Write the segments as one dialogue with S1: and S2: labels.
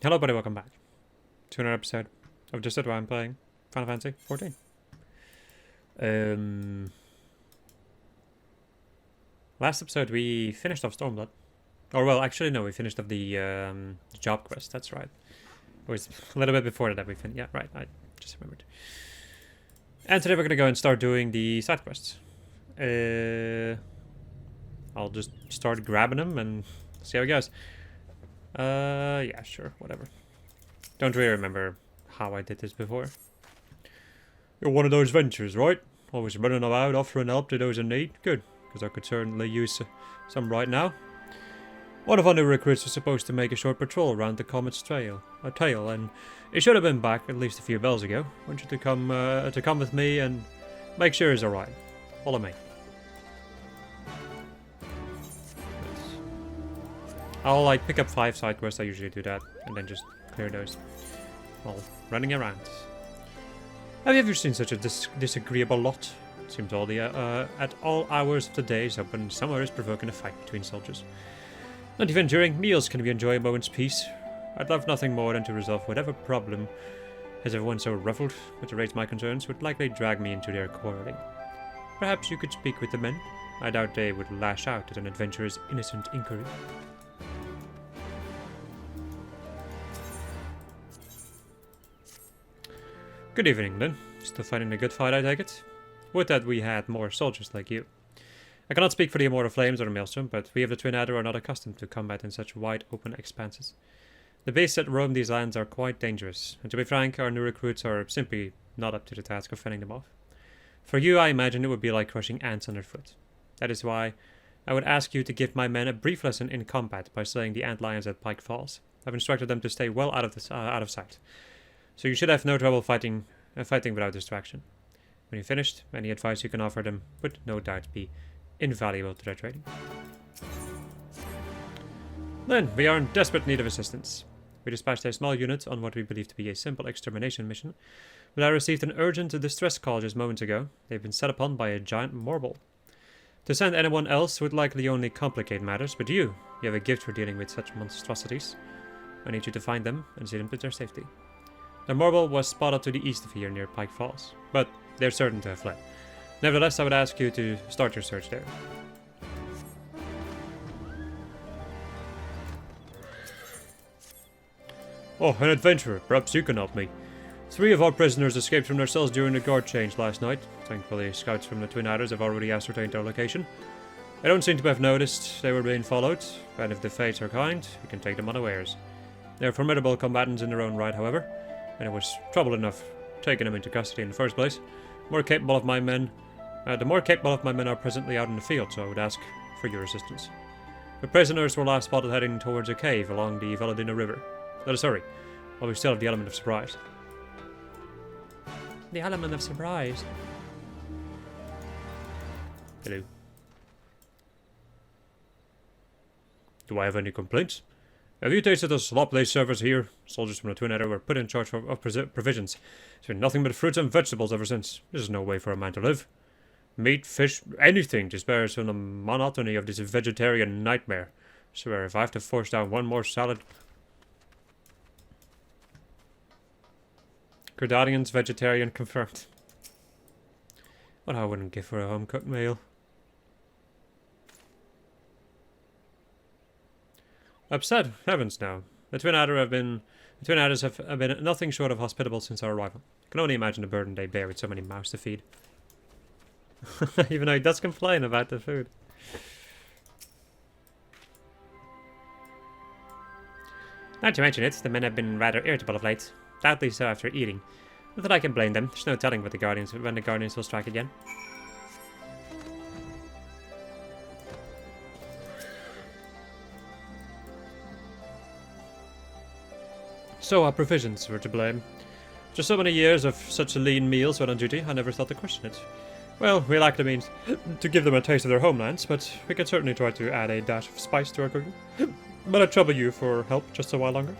S1: Hello buddy, welcome back to another episode of Just It While I'm playing Final Fantasy 14. Last episode we finished off Stormblood. Or well, actually no, we finished off the job quest, that's right. It was a little bit before that we finished, yeah, right, I just remembered. And today we're gonna go and start doing the side quests. I'll just start grabbing them and see how it goes. Yeah, sure, whatever. Don't really remember how I did this before. You're one of those ventures, right? Always running about, offering help to those in need. Good, because I could certainly use some right now. One of our new recruits was supposed to make a short patrol around the Comet's tail, and he should have been back at least a few bells ago. I want you to come with me and make sure he's alright. Follow me. I'll like pick up 5 side quests, I usually do that, and then just clear those while running around. Have you ever seen such a disagreeable lot? Seems all at all hours of the day someone somewhere is provoking a fight between soldiers. Not even during meals can we enjoy a moment's peace. I'd love nothing more than to resolve whatever problem has everyone so ruffled, but to raise my concerns would likely drag me into their quarreling. Perhaps you could speak with the men. I doubt they would lash out at an adventurer's innocent inquiry. Good evening, then. Still fighting a good fight, I take it? Would that we had more soldiers like you. I cannot speak for the Immortal Flames or the Maelstrom, but we of the Twin Adder are not accustomed to combat in such wide open expanses. The beasts that roam these lands are quite dangerous, and to be frank, our new recruits are simply not up to the task of fending them off. For you, I imagine it would be like crushing ants underfoot. That is why I would ask you to give my men a brief lesson in combat by slaying the ant lions at Pike Falls. I've instructed them to stay well out of sight. So you should have no trouble fighting without distraction. When you're finished, any advice you can offer them would no doubt be invaluable to their training. Then, we are in desperate need of assistance. We dispatched a small unit on what we believe to be a simple extermination mission, but I received an urgent distress call just moments ago. They've been set upon by a giant morbol. To send anyone else would likely only complicate matters, but you have a gift for dealing with such monstrosities. I need you to find them and see them to their safety. The morbol was spotted to the east of here near Pike Falls, but they're certain to have fled. Nevertheless, I would ask you to start your search there. Oh, an adventurer. Perhaps you can help me. 3 of our prisoners escaped from their cells during the guard change last night. Thankfully, scouts from the Twin Adders have already ascertained their location. They don't seem to have noticed they were being followed, and if the fates are kind, you can take them unawares. They are formidable combatants in their own right, however, and it was trouble enough taking them into custody in the first place. The more capable of my men are presently out in the field, so I would ask for your assistance. The prisoners were last spotted heading towards a cave along the Valadina River. Let us hurry, while we still have the element of surprise. The element of surprise. Hello. Do I have any complaints? Have you tasted the slop they serve us here? Soldiers from the Twin Adder were put in charge of provisions. It's been nothing but fruits and vegetables ever since. This is no way for a man to live. Meat, fish, anything to spare us from the monotony of this vegetarian nightmare. I swear, if I have to force down one more salad... Gradanian's vegetarian confirmed. What I wouldn't give for a home-cooked meal. Upset? Heavens no. The Twin Adders have been nothing short of hospitable since our arrival. I can only imagine the burden they bear with so many mouths to feed. Even though he does complain about the food. Now to mention it, the men have been rather irritable of late. Doubtly so after eating. Not that I can blame them. There's no telling when the Guardians will strike again. So our provisions were to blame. After so many years of such lean meals when on duty, I never thought to question it. Well, we lack the means to give them a taste of their homelands, but we can certainly try to add a dash of spice to our cooking. But I trouble you for help just a while longer.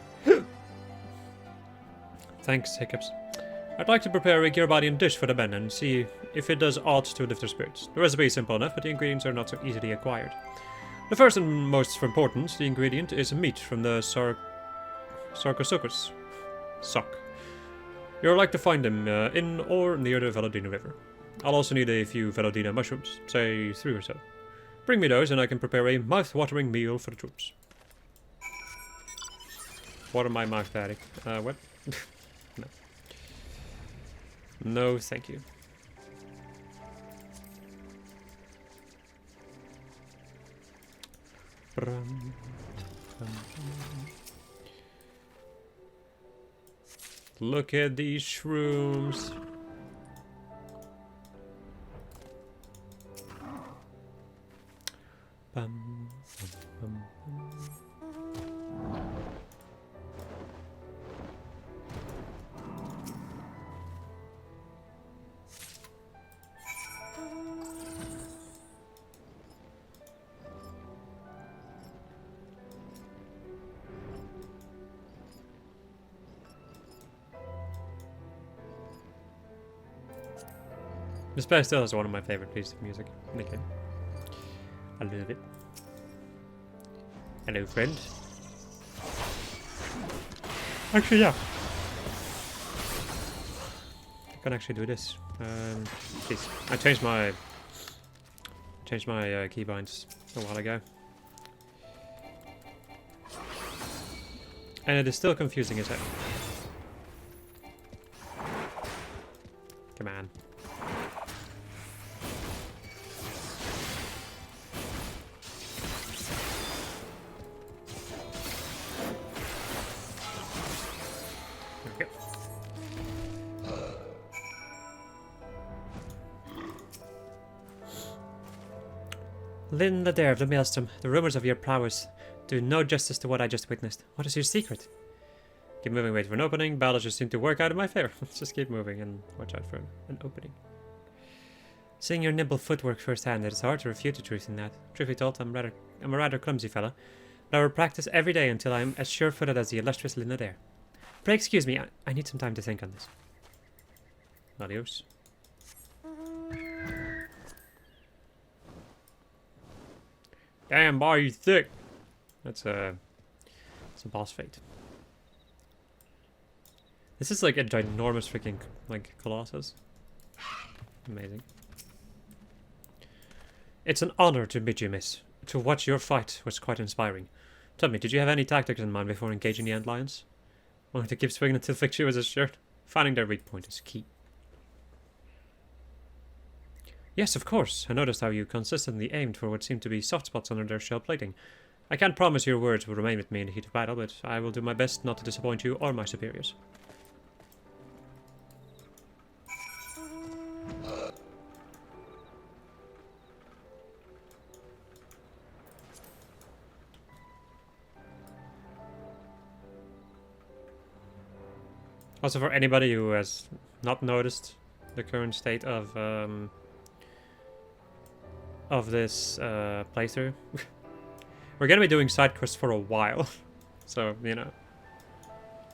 S1: Thanks, Hiccups. I'd like to prepare a Gearbodian dish for the men and see if it does aught to lift their spirits. The recipe is simple enough, but the ingredients are not so easily acquired. The first and most important ingredient is meat from the Sarcosuchus. Suck. You're like to find them in or near the Velodina River. I'll also need a few Velodina mushrooms, say 3 or so. Bring me those and I can prepare a mouth-watering meal for the troops. Water my mouth, Daddy. What? No. No, thank you. Look at these shrooms. Bum, bum, bum. This play still is one of my favorite pieces of music in the game. I love it. Hello, friend. Actually, yeah. I can actually do this. Jeez. I changed my keybinds a while ago. And it is still confusing as heck. Come on. Linda Dare of the Maelstrom, the rumors of your prowess do no justice to what I just witnessed. What is your secret? Keep moving, wait for an opening. Battles just seem to work out in my favor. Let's just keep moving and watch out for an opening. Seeing your nimble footwork firsthand, it is hard to refute the truth in that. Truth be told, I'm a rather clumsy fella, but I will practice every day until I am as sure-footed as the illustrious Linda Dare. Pray excuse me, I need some time to think on this. Adios. Damn, boy, you thick. That's a boss fight. This is like a ginormous freaking like colossus. Amazing. It's an honor to meet you, miss. To watch your fight was quite inspiring. Tell me, did you have any tactics in mind before engaging the Antlions? Wanting to keep swinging until victory was assured? Finding their weak point is key. Yes, of course. I noticed how you consistently aimed for what seemed to be soft spots under their shell plating. I can't promise your words will remain with me in the heat of battle, but I will do my best not to disappoint you or my superiors. Also, for anybody who has not noticed the current state of this playthrough, we're gonna be doing side quests for a while. So, you know,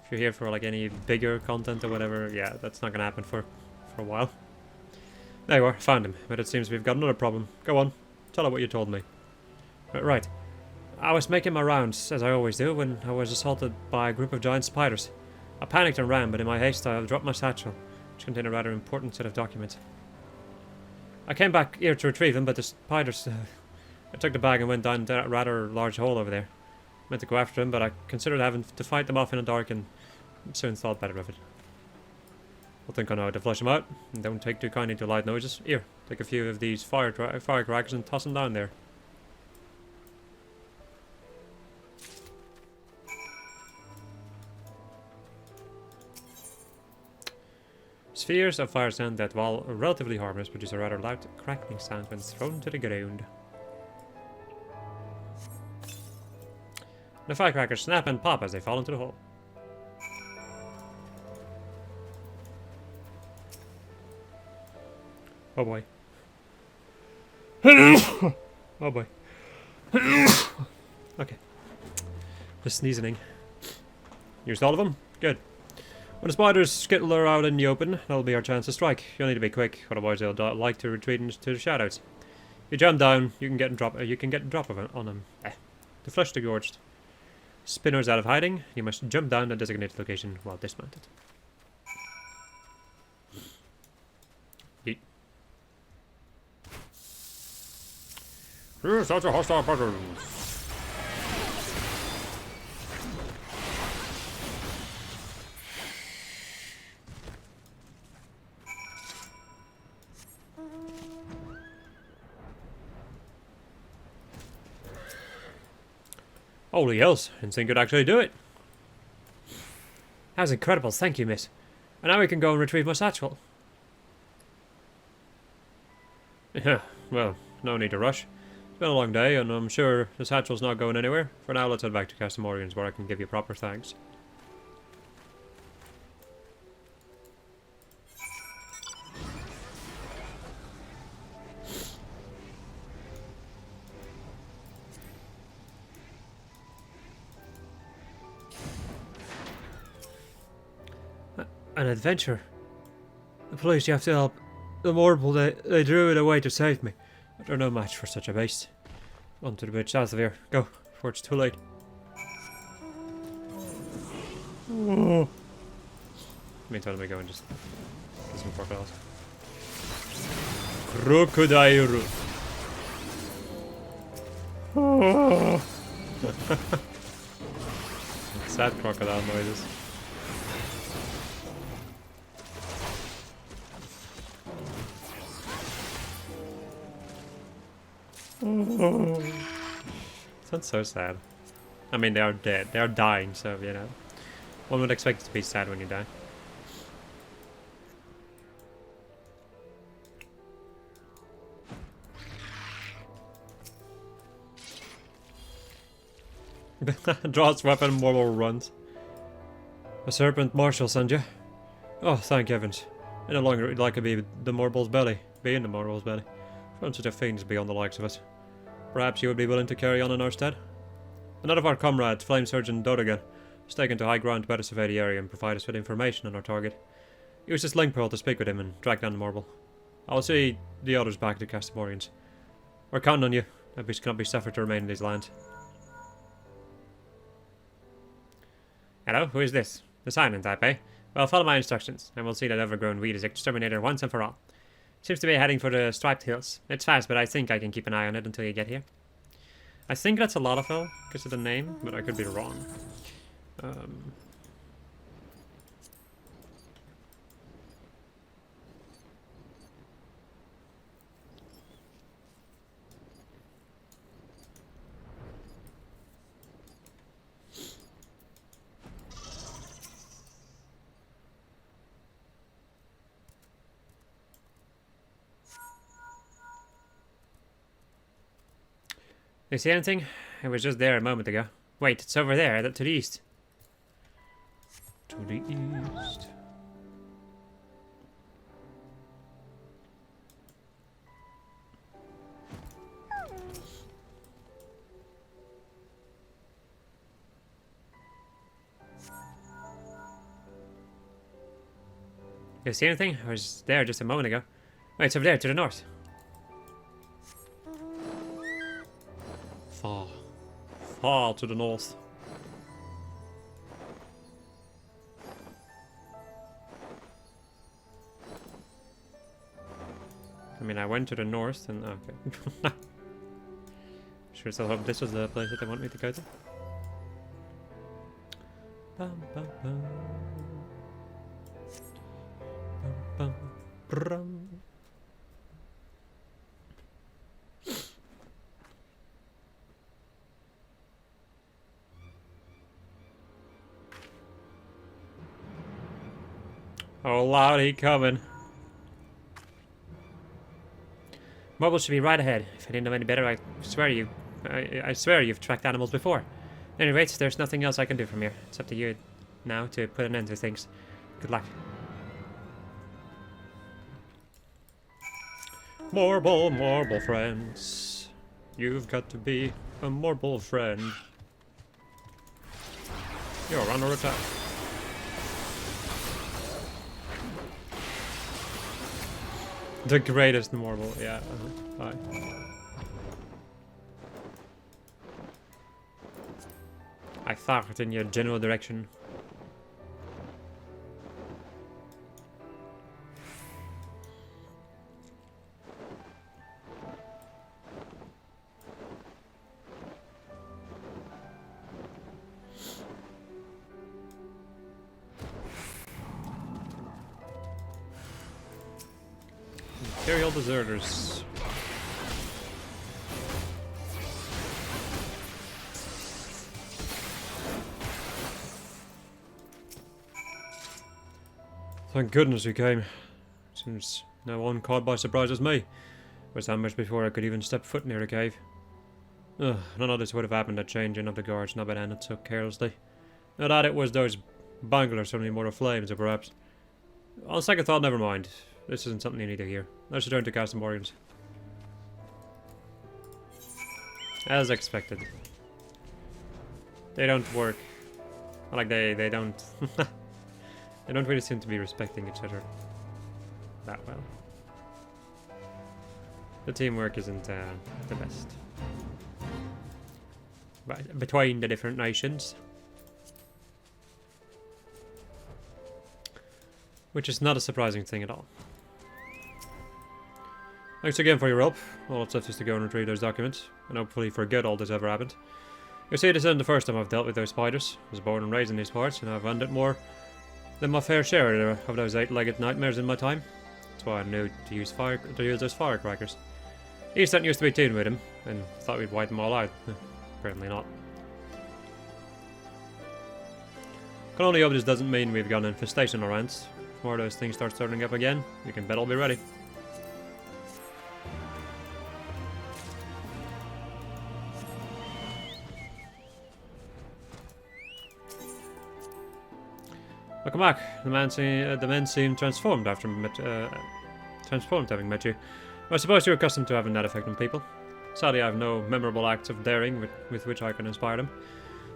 S1: if you're here for like any bigger content or whatever, yeah, that's not gonna happen for a while. There you are, found him. But it seems we've got another problem. Go on, tell her what you told me. Right. I was making my rounds, as I always do, when I was assaulted by a group of giant spiders. I panicked and ran, but in my haste I dropped my satchel, which contained a rather important set of documents. I came back here to retrieve them, but the spiders... I took the bag and went down that rather large hole over there. I meant to go after them, but I considered having to fight them off in the dark and soon thought better of it. I'll think I know how to flush them out, and don't take too kindly to light noises. Here, take a few of these firecrackers and toss them down there. Spheres of fire sand that, while relatively harmless, produce a rather loud crackling sound when thrown to the ground. The firecrackers snap and pop as they fall into the hole. Oh boy. Oh boy. Okay. Just sneezing. Used all of them? Good. When the spiders skittle out in the open, that'll be our chance to strike. You'll need to be quick, otherwise they'll like to retreat into the shadows. If you jump down, you can get a drop of it on them. To flush the gorged. Spinners out of hiding. You must jump down the designated location while dismounted. Yeet. Here's such a hostile presence. Holy hells, didn't think you'd actually do it. That was incredible, thank you, miss. And now we can go and retrieve my satchel. Yeah, well, no need to rush. It's been a long day, and I'm sure the satchel's not going anywhere. For now, let's head back to Castamorians, where I can give you proper thanks. An adventure. Please, you have to help. The mortal, they drew it away to save me. But they're no match for such a beast. On to the bridge south of here. Go, before it's too late. Oh. Meantime, let me go and just get some crocodiles. Crocodile. Oh. Sad crocodile noises. Oh. Sounds so sad. I mean, they are dead. They are dying, so, you know. One would expect it to be sad when you die. Draws weapon, Morble runs. A serpent marshal sent you? Oh, thank heavens. I no longer would like to be the Morble's belly. Be in the Morble's belly. From such a fiend beyond the likes of us. Perhaps you would be willing to carry on in our stead? Another of our comrades, Flame Surgeon Dodogan, was taken to high ground to better survey the area and provide us with information on our target. Use this link pearl to speak with him and track down the Morble. I'll see the others back to Castamorians. We're counting on you. That beast cannot be suffered to remain in these lands. Hello, who is this? The silent type, eh? Well, follow my instructions, and we'll see that overgrown weed is exterminated once and for all. Seems to be heading for the Striped Hills. It's fast, but I think I can keep an eye on it until you get here. I think that's a Lalafell, because of the name, but I could be wrong. You see anything? It was just there a moment ago. Wait, it's over there, to the east. To the east. You see anything? It was there just a moment ago. Wait, it's over there, to the north. Far to the north. I mean, I went to the north and... okay. Sure still hope this was the place that they want me to go to. Bum, bum, bum. Bum, bum, brum. Oh, loud, he coming. Marble should be right ahead. If I didn't know any better, I swear you've tracked animals before. At any rate, there's nothing else I can do from here. It's up to you now to put an end to things. Good luck. Marble friends. You've got to be a marble friend. You're under attack. The greatest Morble, yeah. I thought in your general direction. Imperial deserters. Thank goodness you came. Seems no one caught by surprise as me. Was ambushed before I could even step foot near the cave. Ugh, none of this would have happened at changing of the guards not been ended so carelessly. Now that it was those banglers suddenly more flames, or perhaps. On second thought, never mind. This isn't something you need to hear. Let's return to Castamorians. As expected. They don't work. Like they don't they don't really seem to be respecting each other that well. The teamwork isn't the best. But between the different nations. Which is not a surprising thing at all. Thanks again for your help. All that's left is to go and retrieve those documents, and hopefully forget all this ever happened. You see, this isn't the first time I've dealt with those spiders. I was born and raised in these parts, and I've hunted more than my fair share of those eight-legged nightmares in my time. That's why I knew to use those firecrackers. Easton used to be tuned with him, and thought we'd wipe them all out. Apparently not. Can only hope this doesn't mean we've got an infestation on our hands. If more of those things start turning up again, you can bet I'll be ready. Welcome back. The men seem transformed after having met you. I suppose you're accustomed to having that effect on people. Sadly, I have no memorable acts of daring with which I can inspire them.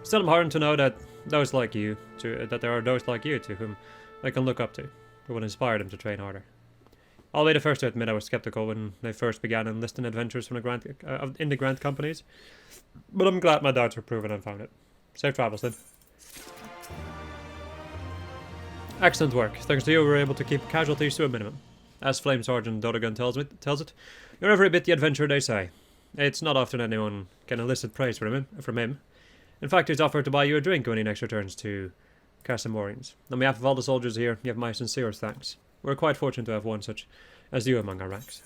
S1: Still, I'm heartened to know that there are those like you to whom they can look up to, who will inspire them to train harder. I'll be the first to admit I was skeptical when they first began enlisting adventures from in the Grand Companies, but I'm glad my doubts were proven unfounded. Safe travels, then. Excellent work. Thanks to you, we were able to keep casualties to a minimum. As Flame Sergeant Dodogan tells it, you're every bit the adventurer they say. It's not often anyone can elicit praise from him. In fact, he's offered to buy you a drink when he next returns to Castamorians. On behalf of all the soldiers here, you have my sincerest thanks. We're quite fortunate to have one such as you among our ranks.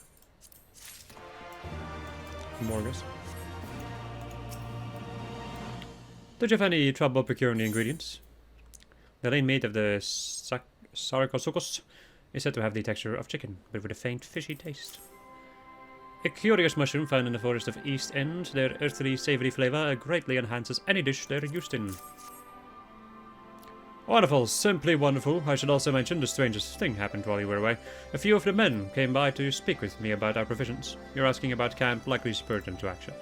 S1: Morgus. Did you have any trouble procuring the ingredients? The lean meat of the Sarikosukos is said to have the texture of chicken, but with a faint fishy taste. A curious mushroom found in the forest of East End, their earthly, savoury flavour greatly enhances any dish they're used in. Wonderful, simply wonderful. I should also mention the strangest thing happened while you were away. A few of the men came by to speak with me about our provisions. You're asking about camp likely spurred them to action.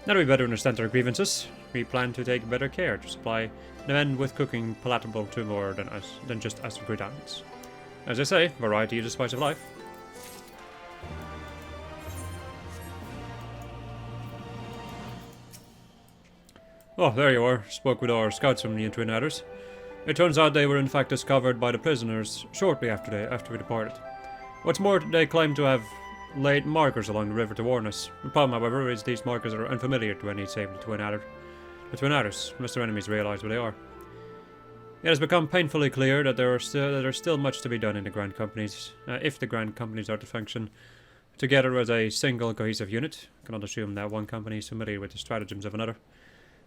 S1: Now that we better understand our grievances, we plan to take better care to supply the men with cooking palatable to more than just us gridions. As I say, variety is the spice of life. Oh, there you are. Spoke with our scouts from the Twin Adders. It turns out they were in fact discovered by the prisoners shortly after we departed. What's more, they claim to have laid markers along the river to warn us. The problem, however, is these markers are unfamiliar to any save the Twin Adder. The Twin Adders, unless their enemies realize where they are. It has become painfully clear that there's still much to be done in the Grand Companies, if the Grand Companies are to function together as a single cohesive unit. I cannot assume that one company is familiar with the stratagems of another.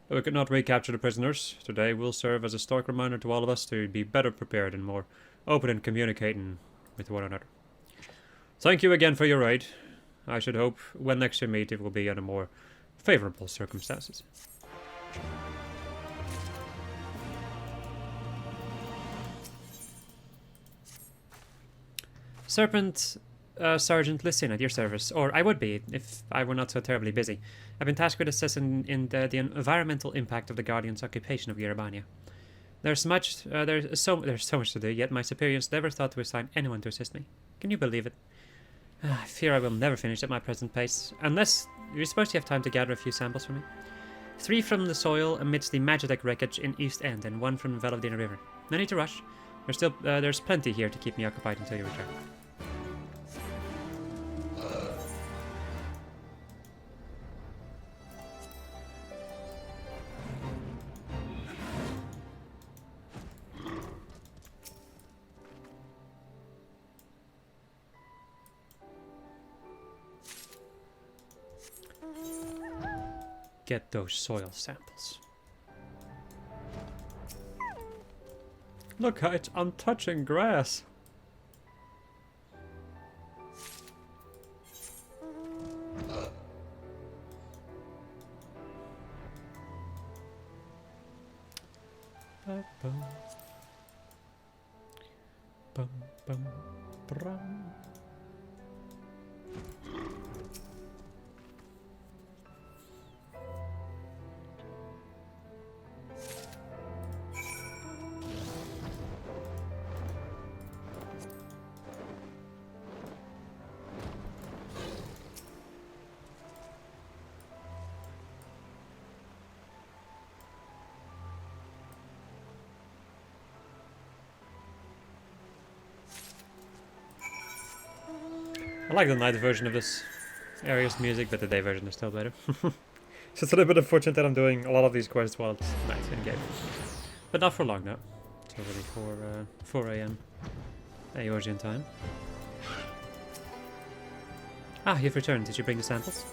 S1: But we could not recapture the prisoners. Today will serve as a stark reminder to all of us to be better prepared and more open in communicating with one another. Thank you again for your aid. I should hope when next we meet it will be under more favourable circumstances. Serpent Sergeant Lissin at your service, or I would be if I were not so terribly busy. I've been tasked with assessing the environmental impact of the Guardian's occupation of Yerebania. There's so much to do, yet my superiors never thought to assign anyone to assist me. Can you believe it? I fear I will never finish at my present pace, unless you're supposed to have time to gather a few samples for me. 3 from the soil amidst the Magitech wreckage in East End, and 1 from the Valadina River. No need to rush. There's plenty here to keep me occupied until you return. Get those soil samples. Look, I'm touching grass. Bum, bum, bum, bum. I like the night version of this area's music, but the day version is still better. It's just a little bit unfortunate that I'm doing a lot of these quests while it's night in game. But not for long now. It's already 4 AM Eorzean time. Ah, you've returned. Did you bring the samples?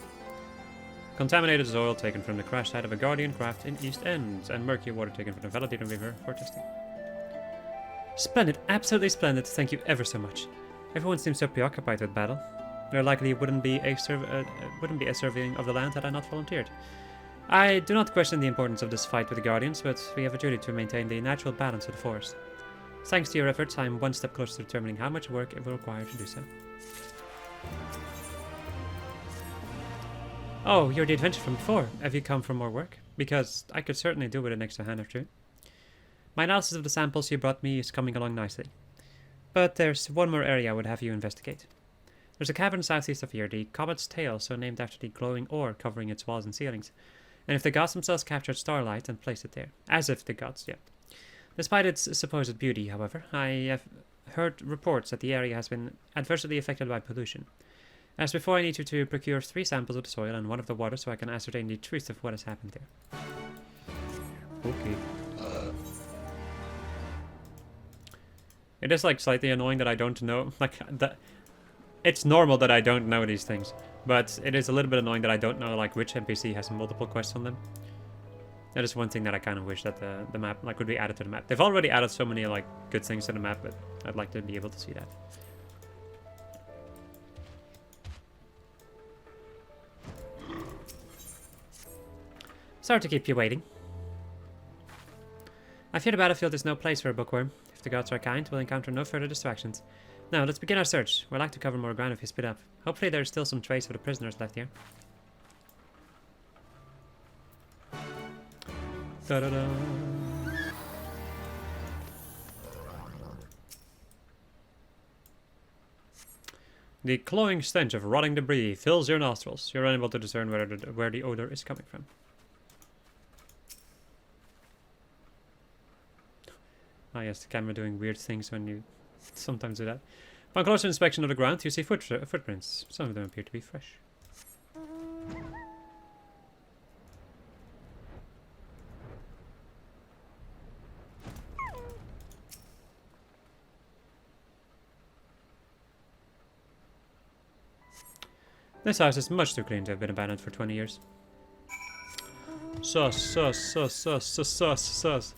S1: Contaminated soil taken from the crash site of a Guardian craft in East End, and murky water taken from the Valadina River for testing. Splendid, absolutely splendid. Thank you ever so much. Everyone seems so preoccupied with battle. There likely wouldn't be a surveying of the land had I not volunteered. I do not question the importance of this fight with the Guardians, but we have a duty to maintain the natural balance of the forest. Thanks to your efforts, I am one step closer to determining how much work it will require to do so. Oh, you're the adventurer from before. Have you come for more work? Because I could certainly do with an extra hand or two. My analysis of the samples you brought me is coming along nicely. But there's one more area I would have you investigate. There's a cavern southeast of here, the Comet's Tail, so named after the glowing ore covering its walls and ceilings. And if the gods themselves captured starlight and placed it there. As if the gods, yeah. Despite its supposed beauty, however, I have heard reports that the area has been adversely affected by pollution. As before, I need you to procure 3 samples of the soil and 1 of the water so I can ascertain the truth of what has happened there. Okay. It is like slightly annoying that I don't know, like that. It's normal that I don't know these things, but it is a little bit annoying that I don't know like which NPC has multiple quests on them. That is one thing that I kind of wish that the map like would be added to the map. They've already added so many like good things to the map, but I'd like to be able to see that. Sorry to keep you waiting. I fear the battlefield is no place for a bookworm. If the gods are kind, we'll encounter no further distractions. Now, let's begin our search. We'd like to cover more ground if you speed up. Hopefully there's still some trace of the prisoners left here. Da-da-da. The cloying stench of rotting debris fills your nostrils. You're unable to discern where the odor is coming from. Ah yes, the camera doing weird things when you sometimes do that. Upon closer inspection of the ground, you see footprints. Some of them appear to be fresh. This house is much too clean to have been abandoned for 20 years. Sus, sus, sus, sus, sus, sus, sus.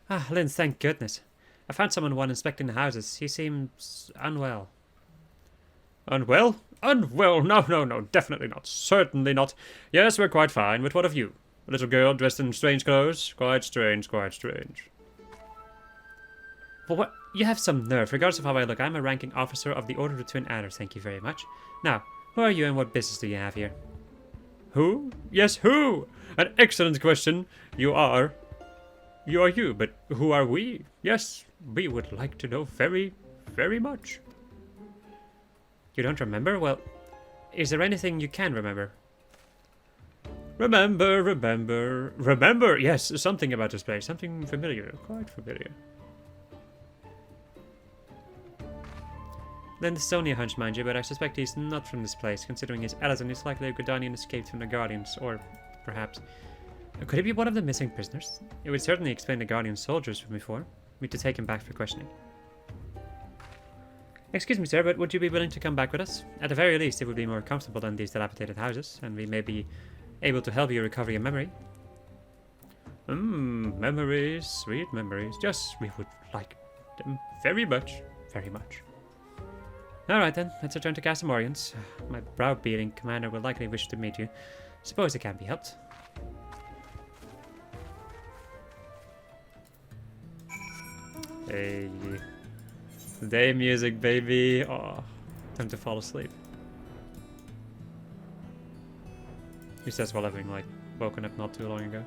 S1: Ah, Lynn, thank goodness. I found someone while inspecting the houses. He seems unwell. Unwell? Unwell? No, no, no, definitely not. Certainly not. Yes, we're quite fine, but what of you? A little girl dressed in strange clothes? Quite strange, quite strange. But what? You have some nerve. Regardless of how I look, I'm a ranking officer of the Order of the Twin Adders, thank you very much. Now, who are you and what business do you have here? Who? Yes, who? An excellent question. You are you, but who are we? Yes, we would like to know very, very much. You don't remember? Well, is there anything you can remember? Remember! Yes, something about this place. Something familiar. Quite familiar. Then it's only a hunch, mind you, but I suspect he's not from this place. Considering his Alazan, he's likely a Gridanian escaped from the Guardians, or perhaps... Could he be one of the missing prisoners? It would certainly explain the Guardian soldiers from before. We need to take him back for questioning. Excuse me, sir, but would you be willing to come back with us? At the very least, it would be more comfortable than these dilapidated houses, and we may be able to help you recover your memory. Memories, sweet memories. Yes, we would like them very much, very much. Alright then, let's return to Castamorians. My brow-beating commander will likely wish to meet you. Suppose it can be helped. Hey. Day music, baby. Oh, time to fall asleep. He says while having, like, woken up not too long ago.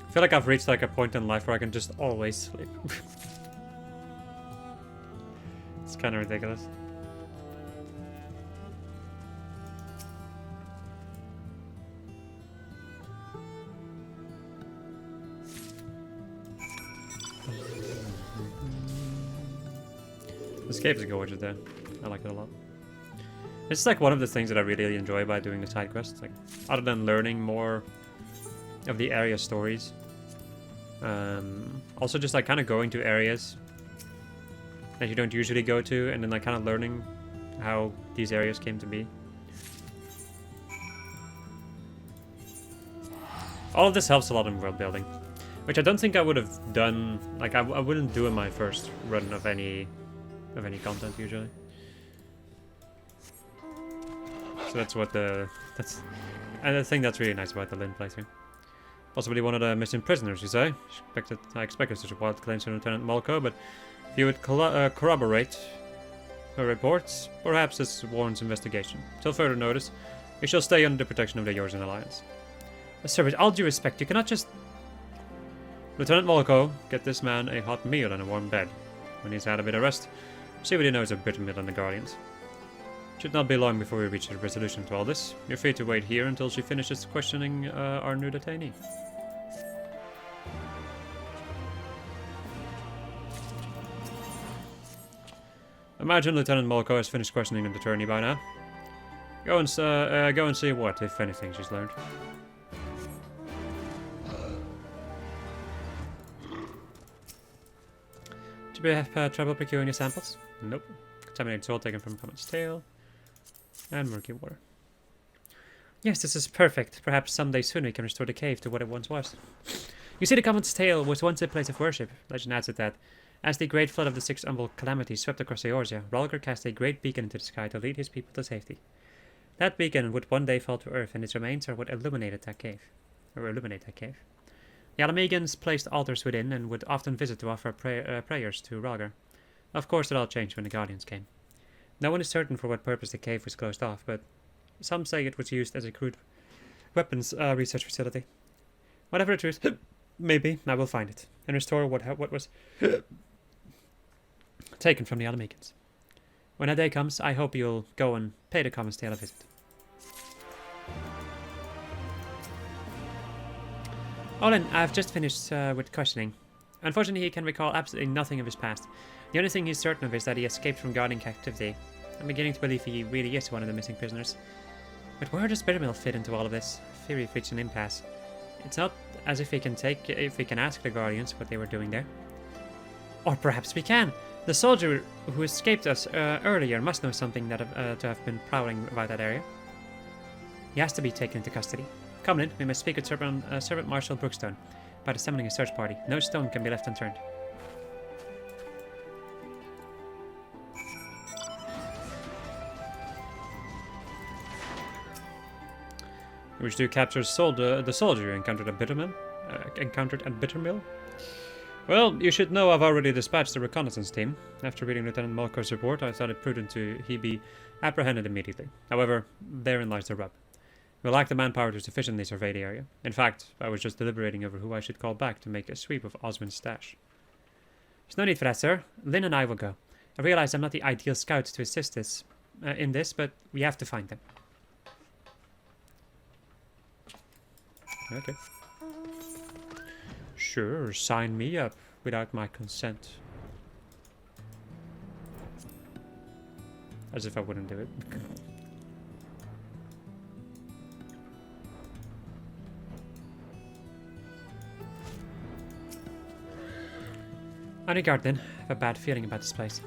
S1: I feel like I've reached like a point in life where I can just always sleep. It's kind of ridiculous. This cave is gorgeous though. I like it a lot. It's like one of the things that I really enjoy about doing the side quests. Like, other than learning more of the area stories. Also just like kind of going to areas that you don't usually go to, and then like kind of learning how these areas came to be. All of this helps a lot in world building, which I don't think I would have done. Like I wouldn't do in my first run of any content usually. So that's what and I think that's really nice about the Lynn playthrough. Possibly one of the missing prisoners, you say? I expected such a wild claim from Lieutenant Malko, but if you would corroborate her reports, perhaps this warrants investigation. Till further notice, you shall stay under the protection of the Yorzan Alliance. Sir, with all due respect, you cannot just... Lieutenant Malko, get this man a hot meal and a warm bed. When he's had a bit of rest, see what he knows of Britain and the Guardians. Should not be long before we reach a resolution to all this. You're free to wait here until she finishes questioning our new detainee. Imagine Lieutenant Malko has finished questioning the attorney by now. Go and see what, if anything, she's learned. Did we have trouble procuring your samples? Nope. Contaminated soil taken from Comet's tail. And murky water. Yes, this is perfect. Perhaps someday soon we can restore the cave to what it once was. You see, the Comet's tail was once a place of worship. Legend adds it that, as the great flood of the six umbral calamities swept across Eorzea, Rhalgr cast a great beacon into the sky to lead his people to safety. That beacon would one day fall to earth, and its remains are what illuminate that cave. The Alamegans placed altars within, and would often visit to offer prayers to Rhalgr. Of course, it all changed when the Guardians came. No one is certain for what purpose the cave was closed off, but some say it was used as a crude weapons research facility. Whatever the truth may be, I will find it, and restore what was taken from the Alamegans. When that day comes, I hope you'll go and pay the Comet's tail a visit. Olin, I've just finished with questioning. Unfortunately, he can recall absolutely nothing of his past. The only thing he's certain of is that he escaped from Guardian captivity. I'm beginning to believe he really is one of the missing prisoners. But where does Bittermill fit into all of this? I fear we've reached an impasse. It's not as if we can ask the Guardians what they were doing there. Or perhaps we can. The soldier who escaped us earlier must know something that to have been prowling about that area. He has to be taken into custody. Come in, we must speak with Servant Marshal Brookstone about assembling a search party. No stone can be left unturned. You wish to capture the soldier you encountered at Bittermill? Well, you should know I've already dispatched the reconnaissance team. After reading Lieutenant Malko's report, I thought it prudent he be apprehended immediately. However, therein lies the rub. We lack the manpower to sufficiently survey the area. In fact, I was just deliberating over who I should call back to make a sweep of Osmond's stash. There's no need for that, sir. Lynn and I will go. I realize I'm not the ideal scout to assist in this, but we have to find them. Okay. Sure, sign me up without my consent. As if I wouldn't do it. On your guard then. I have a bad feeling about this place.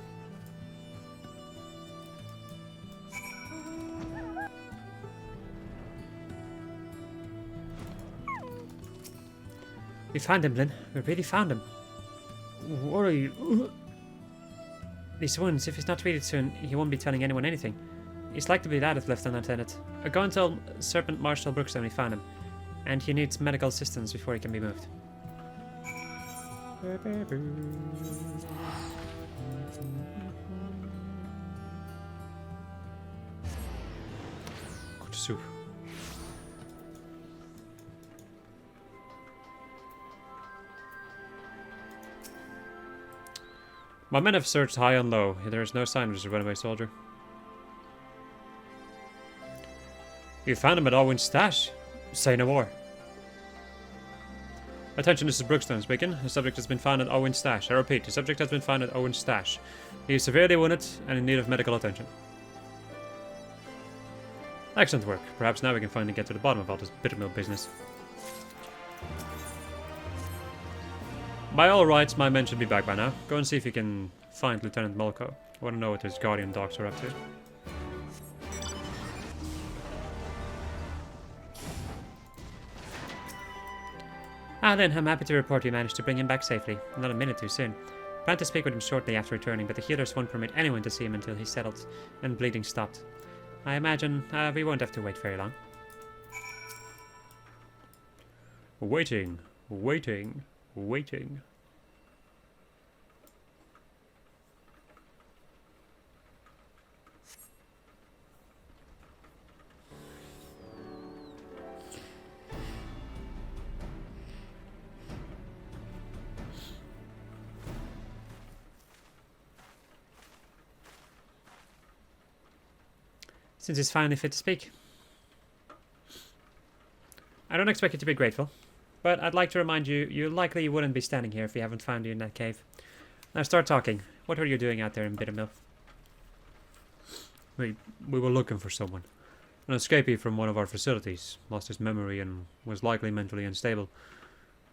S1: We found him, Lynn. We really found him. What are you? These wounds, if he's not treated soon, he won't be telling anyone anything. He's like to be that if left unattended. Go and tell Servant Marshal Brookstone we found him, and he needs medical assistance before he can be moved. Good soup. My men have searched high and low. There is no sign of this runaway soldier. You found him at Owen's stash? Say no more. Attention, this is Brookstone speaking. The subject has been found at Owen's stash. I repeat, the subject has been found at Owen's stash. He is severely wounded and in need of medical attention. Excellent work. Perhaps now we can finally get to the bottom of all this Bittermill business. By all rights, my men should be back by now. Go and see if you can find Lieutenant Malko. I want to know what his guardian dogs are up to. Then, I'm happy to report you managed to bring him back safely. Not a minute too soon. Plan to speak with him shortly after returning, but the healers won't permit anyone to see him until he's settled and bleeding stopped. I imagine we won't have to wait very long. Waiting. Since he's finally fit to speak. I don't expect you to be grateful, but I'd like to remind you, you likely wouldn't be standing here if we haven't found you in that cave. Now start talking. What were you doing out there in Bittermill? We were looking for someone. An escapee from one of our facilities. Lost his memory and was likely mentally unstable.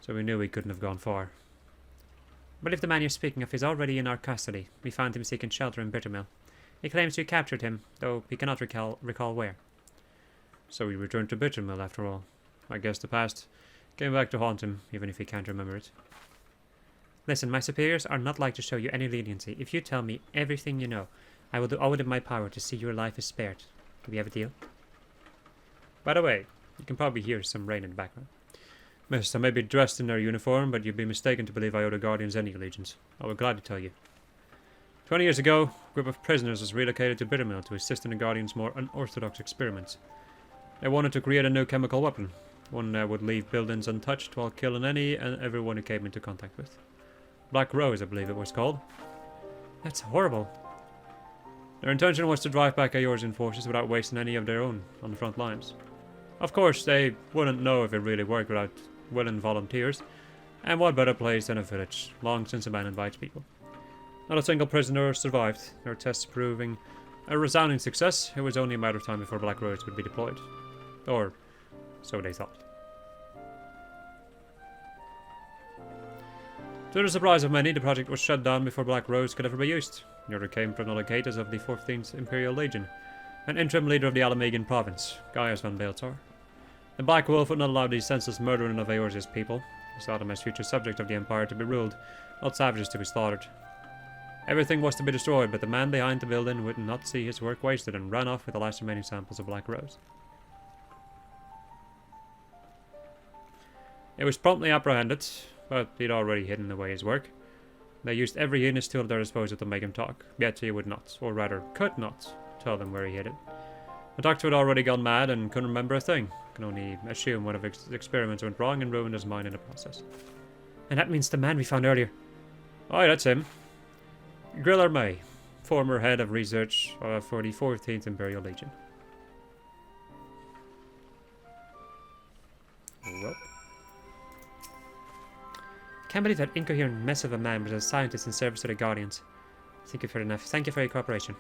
S1: So we knew he couldn't have gone far. But if the man you're speaking of is already in our custody, we found him seeking shelter in Bittermill. He claims you captured him, though he cannot recall where. So we returned to Bittermill after all. I guess the past came back to haunt him, even if he can't remember it. Listen, my superiors are not like to show you any leniency. If you tell me everything you know, I will do all within my power to see your life is spared. Do we have a deal? By the way, you can probably hear some rain in the background. Miss, I may be dressed in their uniform, but you'd be mistaken to believe I owe the Guardians any allegiance. I will gladly tell you. 20 years ago, a group of prisoners was relocated to Bittermill to assist in the Guardians' more unorthodox experiments. They wanted to create a new chemical weapon, one that would leave buildings untouched while killing any and everyone who came into contact with. Black Rose, I believe it was called. That's horrible. Their intention was to drive back Eorzean forces without wasting any of their own on the front lines. Of course, they wouldn't know if it really worked without willing volunteers, and what better place than a village, long since abandoned by its people. Not a single prisoner survived, their tests proving a resounding success. It was only a matter of time before Black Rose would be deployed. Or so they thought. To the surprise of many, the project was shut down before Black Rose could ever be used. The order came from the legators of the 14th Imperial Legion. an interim leader of the Alamegan province, Gaius von Beeltor. The Black Wolf would not allow the senseless murdering of Eorzea's people. He saw them as future subjects of the Empire to be ruled, not savages to be slaughtered. Everything was to be destroyed, but the man behind the building would not see his work wasted and ran off with the last remaining samples of Black Rose. He was promptly apprehended, but he'd already hidden away his work. They used every heinous tool at their disposal to make him talk, yet he would not, or rather could not, tell them where he hid it. The doctor had already gone mad and couldn't remember a thing. Can only assume one of his experiments went wrong and ruined his mind in the process.
S2: And that means the man we found earlier.
S1: Aye, that's him. Griller May, former head of research for the 14th Imperial Legion. Well.
S2: Can't believe that incoherent mess of a man was a scientist in service to the Guardians. I think you've heard enough. Thank you for your cooperation.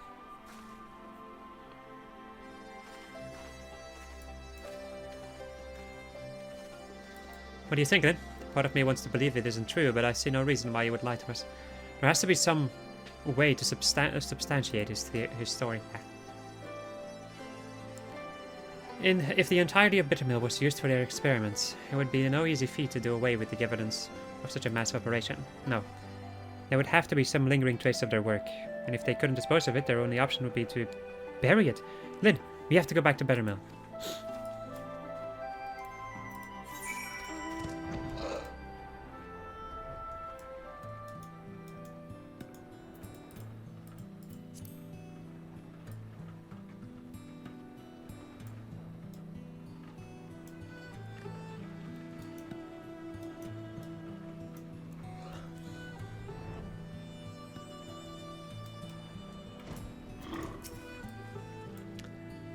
S2: What do you think, then? Part of me wants to believe it isn't true, but I see no reason why you would lie to us. There has to be some way to substantiate his story. If the entirety of Bittermill was used for their experiments, it would be no easy feat to do away with the evidence of such a massive operation. No. There would have to be some lingering trace of their work, and if they couldn't dispose of it, their only option would be to bury it. Lynn, we have to go back to Bittermill.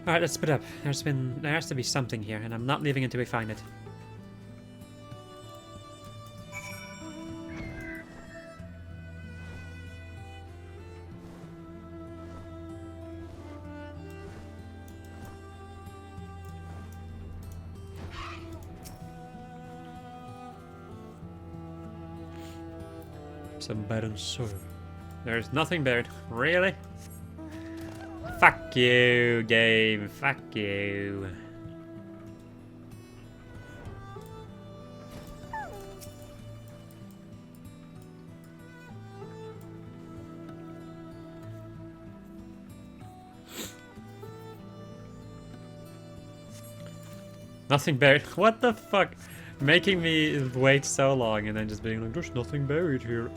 S2: Alright, let's split up. There has to be something here, and I'm not leaving until we find it.
S1: Some bad and sword. There's nothing buried. Really? Fuck you, game. Fuck you. Nothing buried. What the fuck? Making me wait so long and then just being like, there's nothing buried here.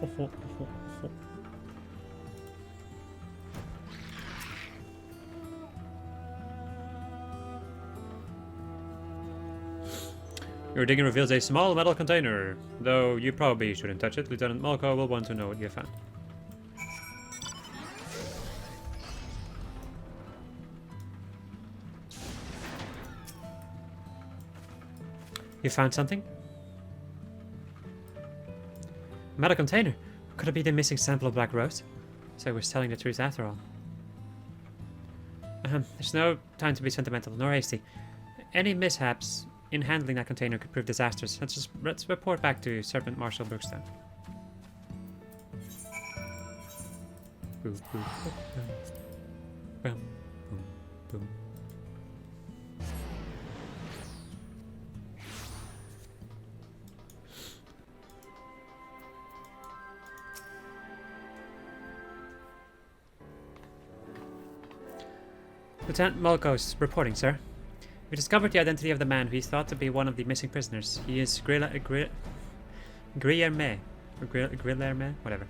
S1: Your digging reveals a small metal container, though you probably shouldn't touch it. Lieutenant Malko will want to know what you found.
S2: You found something? Metal container? Could it be the missing sample of Black Rose? So we're telling the truth after all. There's no time to be sentimental, nor hasty. Any mishaps in handling that container could prove disastrous. Let's report back to Serpent Marshal Brookstone. Boom, boom, boom, boom, boom. Lieutenant Malko's reporting, sir. We discovered the identity of the man who is thought to be one of the missing prisoners. He is Guillerme, whatever.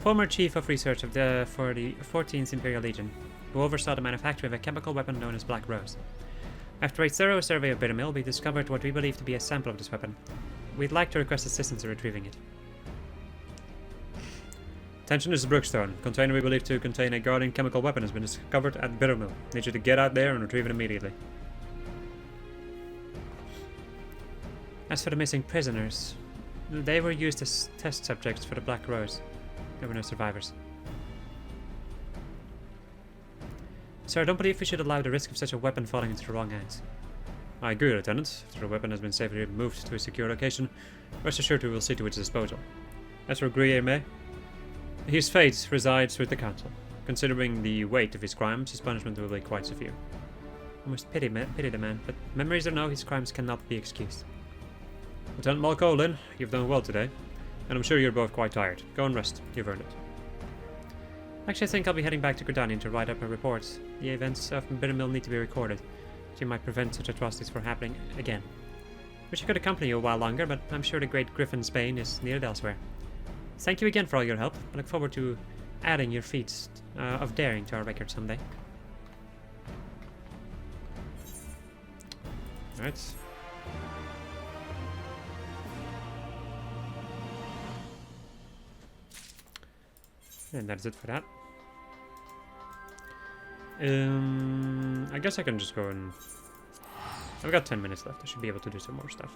S2: Former chief of research for the 14th Imperial Legion, who oversaw the manufacture of a chemical weapon known as Black Rose. After a thorough survey of Bittermill, we discovered what we believe to be a sample of this weapon. We'd like to request assistance in retrieving it.
S1: Attention, this is Brookstone. Container we believe to contain a guardian chemical weapon has been discovered at Bittermill. Need you to get out there and retrieve it immediately.
S2: As for the missing prisoners, they were used as test subjects for the Black Rose. There were no survivors. Sir, I don't believe we should allow the risk of such a weapon falling into the wrong hands.
S1: I agree, Lieutenant. After the weapon has been safely moved to a secure location, rest assured we will see to its disposal. As for Guillerme, his fate resides with the Council. Considering the weight of his crimes, his punishment will be quite severe. I must pity the man, but memories or no, his crimes cannot be excused. Lieutenant Malcolin, you've done well today, and I'm sure you're both quite tired. Go and rest. You've earned it.
S2: Actually, I think I'll be heading back to Gridanian to write up a report. The events of Bittermill need to be recorded, so you might prevent such atrocities from happening again. Wish I could accompany you a while longer, but I'm sure the great Griffin's bane is needed elsewhere. Thank you again for all your help. I look forward to adding your feats of daring to our record someday.
S1: Alright. And that's it for that. I guess I can just go and... I've got 10 minutes left. I should be able to do some more stuff.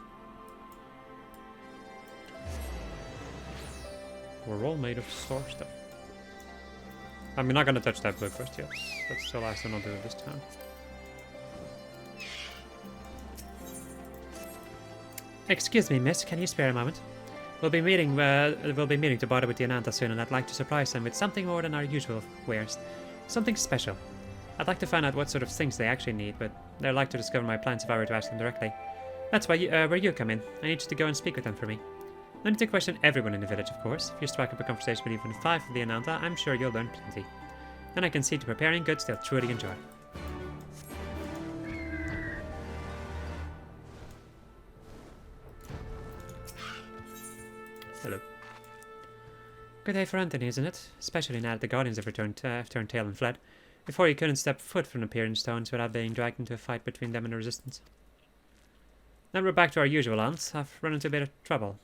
S1: We're all made of store stuff. I'm not gonna touch that book first yet. That's the last one I'll do this time.
S2: Excuse me, miss. Can you spare a moment? We'll be meeting to barter with the Ananta soon, and I'd like to surprise them with something more than our usual wares. Something special. I'd like to find out what sort of things they actually need, but they're like to discover my plans if I were to ask them directly. That's why where you come in. I need you to go and speak with them for me. No need to question everyone in the village, of course. If you strike up a conversation with even 5 of the Ananta, I'm sure you'll learn plenty. Then I can see to preparing goods they'll truly enjoy.
S1: Hello.
S2: Good day for Anthony, isn't it? Especially now that the Guardians have turned tail and fled. Before, you couldn't step foot from the Peering Stones without being dragged into a fight between them and the Resistance. Now we're back to our usual haunts. I've run into a bit of trouble.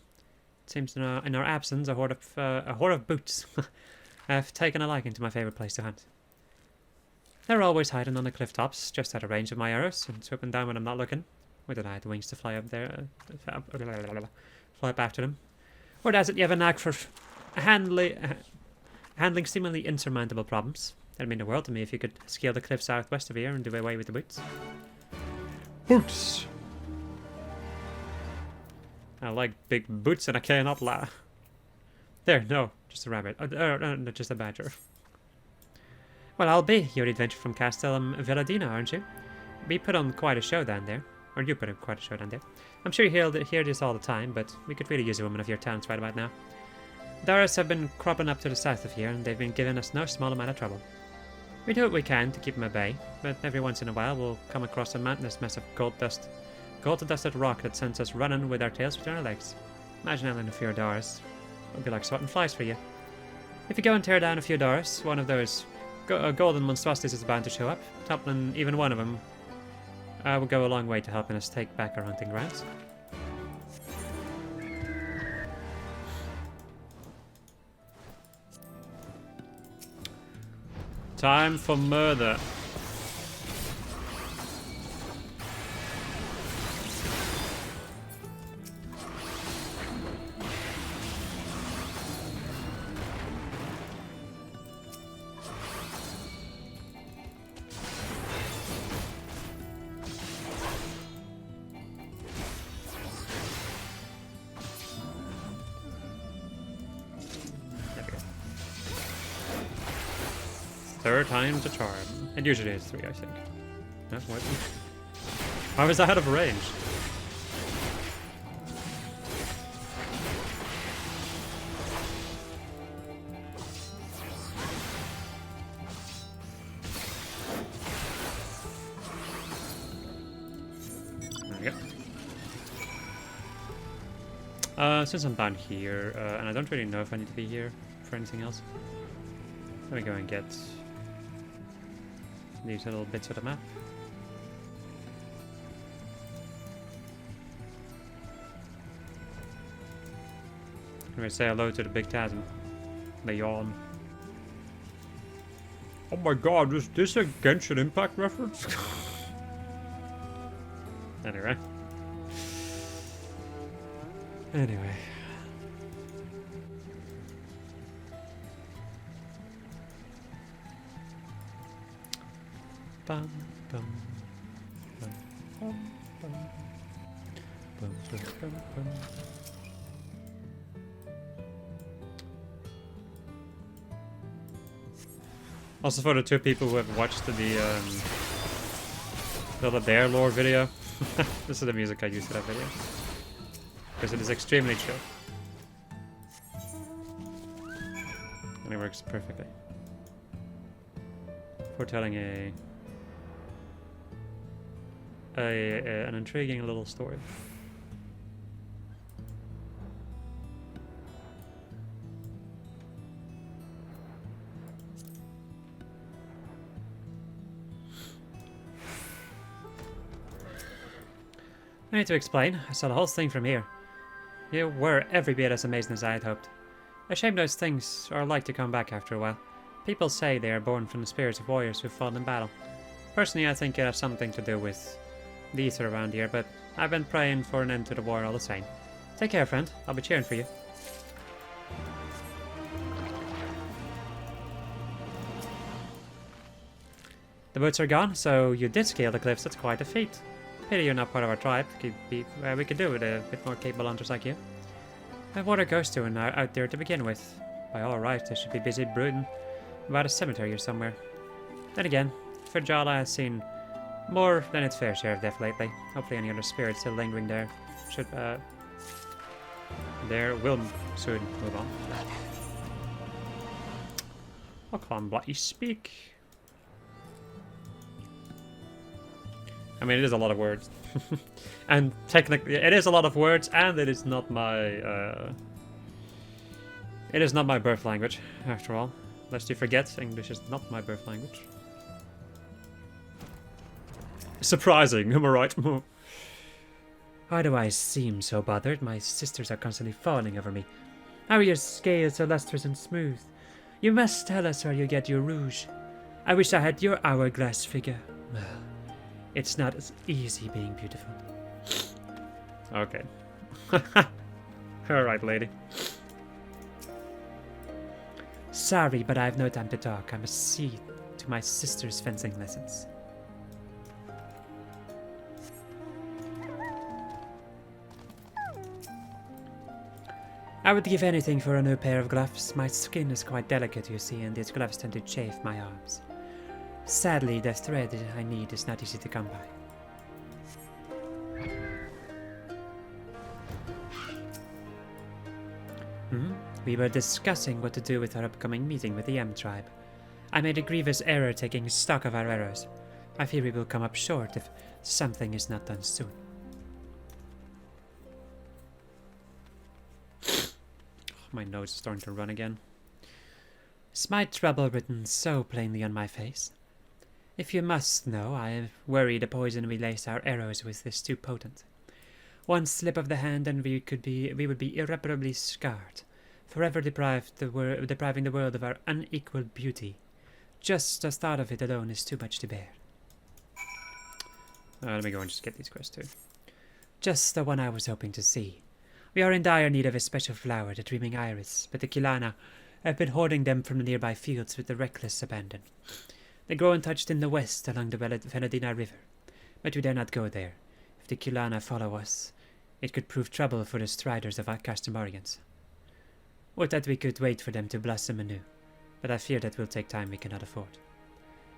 S2: It seems in our absence, a horde of boots have taken a liking to my favourite place to hunt. They're always hiding on the cliff tops, just out of range of my arrows, and swooping down when I'm not looking. Whether I had the wings to fly up there, fly up after them. Or does it you have a knack for handling seemingly insurmountable problems? That'd mean the world to me if you could scale the cliff southwest of here and do away with the boots.
S1: Boots! I like big boots and I cannot lie. There, no, just a rabbit. No, just a badger.
S2: Well, I'll be your adventure from Castellum Villadina, aren't you? We put on quite a show down there. Or you put on quite a show down there. I'm sure you hear this all the time, but we could really use a woman of your talents right about now. Doras have been cropping up to the south of here, and they've been giving us no small amount of trouble. We do what we can to keep them at bay, but every once in a while we'll come across a mountainous mess of gold-dusted rock that sends us running with our tails between our legs. Imagine handling a few Doras. It'll be like swatting flies for you. If you go and tear down a few Doras, one of those golden monstrosities is bound to show up. Toppling even one of them will go a long way to helping us take back our hunting grounds.
S1: Time for murder. Third time's a charm. And usually it's 3, I think. No, what? I was out of range. There we go. Since I'm down here, and I don't really know if I need to be here for anything else, let me go and get these little bits of the map. Can we say hello to the big chasm? The yawn. Oh my god, is this a Genshin Impact reference? Anyway. Bum, bum, bum, bum, bum, bum, bum, bum, bum. Also for the 2 people who have watched the Little Bear lore video. This is the music I used for that video. Because it is extremely chill. And it works perfectly. For telling an intriguing little story.
S2: I need to explain. I saw the whole thing from here. You were every bit as amazing as I had hoped. A shame those things are like to come back after a while. People say they are born from the spirits of warriors who fought in battle. Personally, I think it has something to do with the ether around here, but I've been praying for an end to the war all the same. Take care, friend. I'll be cheering for you. The boots are gone, so you did scale the cliffs. That's quite a feat. Pity you're not part of our tribe. We could do with a bit more capable hunters like you. What are ghosts doing out there to begin with? By all rights, they should be busy brooding about a cemetery or somewhere. Then again, Frinjala has seen more than its fair share of death lately. Hopefully any other spirits still lingering there will soon move on. I can't bloody speak. I mean, it is a lot of words. And technically, it is a lot of words, and it is not my... it is not my birth language, after all. Lest you forget, English is not my birth language. Surprising, am I right? Why do I seem so bothered? My sisters are constantly fawning over me. How are your scales so lustrous and smooth? You must tell us where you get your rouge. I wish I had your hourglass figure. Well, it's not as easy being beautiful.
S1: Okay. Alright, lady.
S2: Sorry, but I have no time to talk. I must see to my sister's fencing lessons. I would give anything for a new pair of gloves. My skin is quite delicate, you see, and these gloves tend to chafe my arms. Sadly, the thread I need is not easy to come by. We were discussing what to do with our upcoming meeting with the M tribe. I made a grievous error taking stock of our arrows. I fear we will come up short if something is not done soon.
S1: My nose is starting to run again.
S2: Is my trouble written so plainly on my face? If you must know, I worry the poison we lace our arrows with is too potent. One slip of the hand and we would be irreparably scarred, forever depriving the world of our unequal beauty. Just the thought of it alone is too much to bear.
S1: Let me go and just get these quests too.
S2: Just the one I was hoping to see. We are in dire need of a special flower, the dreaming iris, but the Kilana have been hoarding them from the nearby fields with a reckless abandon. They grow untouched in the west along the Venedina River, but we dare not go there. If the Kilana follow us, it could prove trouble for the striders of our Castamorians. Would that we could wait for them to blossom anew, but I fear that will take time we cannot afford.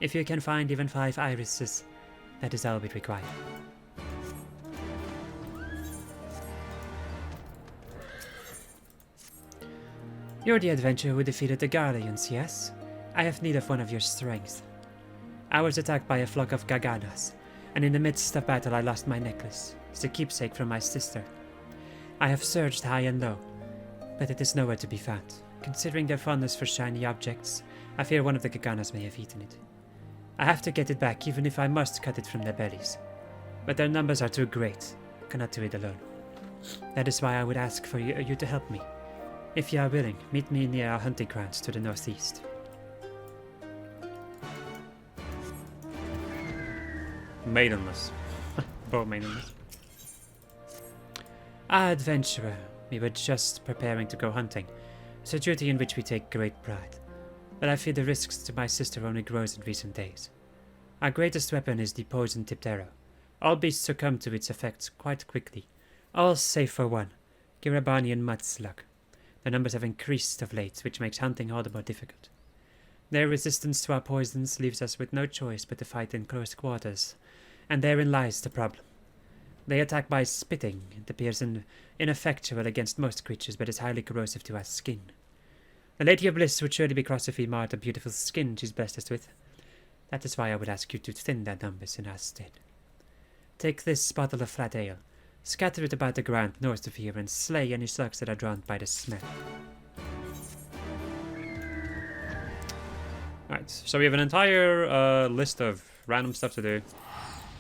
S2: If you can find even 5 irises, that is all we require. You're the adventurer who defeated the Garleans, yes? I have need of one of your strength. I was attacked by a flock of Gaganas, and in the midst of battle I lost my necklace. It's a keepsake from my sister. I have searched high and low, but it is nowhere to be found. Considering their fondness for shiny objects, I fear one of the Gaganas may have eaten it. I have to get it back, even if I must cut it from their bellies. But their numbers are too great. I cannot do it alone. That is why I would ask for you to help me. If you are willing, meet me near our hunting grounds to the northeast.
S1: Maidenless. Both maidenless.
S2: Adventurer, we were just preparing to go hunting. It's a duty in which we take great pride. But I fear the risks to my sister only grows in recent days. Our greatest weapon is the poison-tipped arrow. All beasts succumb to its effects quite quickly. All save for one, Girabani and Mudslug. The numbers have increased of late, which makes hunting all the more difficult. Their resistance to our poisons leaves us with no choice but to fight in close quarters, and therein lies the problem. They attack by spitting. It appears ineffectual against most creatures, but is highly corrosive to our skin. The Lady of Bliss would surely be cross if we marred the beautiful skin she's blessed us with. That is why I would ask you to thin their numbers in our stead. Take this bottle of flat ale, scatter it about the ground north of here, and slay any slugs that are drawn by the smell.
S1: Alright, so we have an entire list of random stuff to do,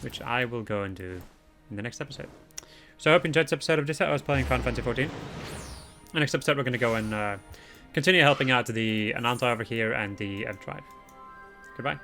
S1: which I will go and do in the next episode. So I hope you enjoyed this episode of Just How I was playing Final Fantasy XIV. In the next episode, we're going to go and continue helping out the Ananta over here and the Tribe. Goodbye.